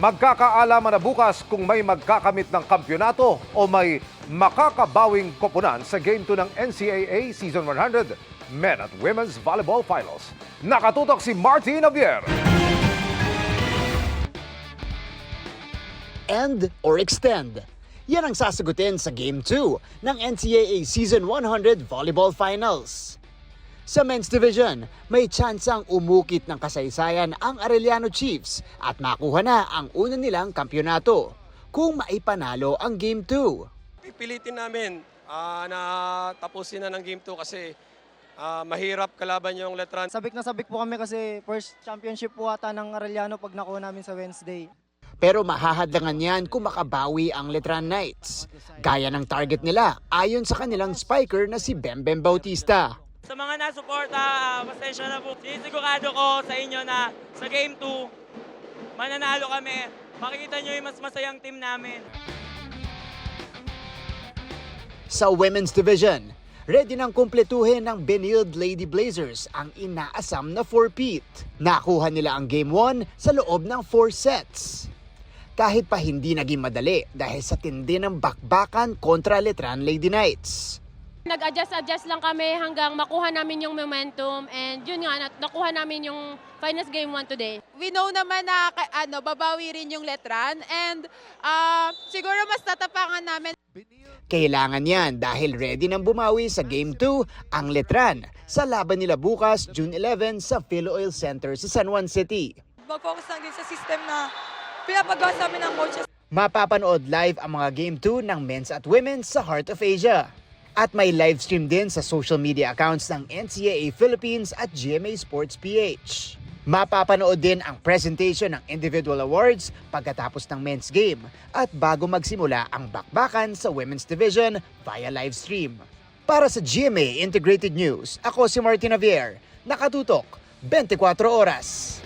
Magkakaalaman na bukas kung may magkakamit ng kampyonato o may makakabawing koponan sa Game 2 ng NCAA Season 100 Men at Women's Volleyball Finals. Nakatutok si Martin Javier. End or extend? Yan ang sasagutin sa Game 2 ng NCAA Season 100 Volleyball Finals. Sa men's division, may tsansang umukit ng kasaysayan ang Arellano Chiefs at makuha na ang una nilang kampyonato kung maipanalo ang Game 2. Pipilitin namin na tapusin na ng Game 2 kasi mahirap kalaban yung Letran. Sabik na sabik po kami kasi first championship po ata ng Arellano pag nakuha namin sa Wednesday. Pero mahahadlangan yan kung makabawi ang Letran Knights. Gaya ng target nila ayon sa kanilang spiker na si Bembem Bautista. Sa mga nasuporta, pasensya na po. Sinisigurado ko sa inyo na sa Game 2, mananalo kami. Makikita nyo yung mas masayang team namin. Sa women's division, ready nang kumpletuhin ng Benilde Lady Blazers ang inaasam na 4-peat. Nakuha nila ang Game 1 sa loob ng 4 sets. Kahit pa hindi naging madali dahil sa tindi ng bakbakan kontra Letran Lady Knights. Nag-adjust lang kami hanggang makuha namin yung momentum and yun nga, nakuha namin yung finals game 1 today. We know naman na babawi rin yung Letran and siguro mas tatapangan namin. Kailangan yan dahil ready nang bumawi sa Game 2 ang Letran sa laban nila bukas June 11 sa Philo-Oil Center sa San Juan City. Mag-focus lang din sa system na pinapagawa sa amin ng coaches. Mapapanood live ang mga Game 2 ng men's at women's sa Heart of Asia. At may live stream din sa social media accounts ng NCAA Philippines at GMA Sports PH. Mapapanood din ang presentation ng individual awards pagkatapos ng men's game at bago magsimula ang bakbakan sa women's division via live stream. Para sa GMA Integrated News, ako si Martin Javier, nakatutok 24 oras.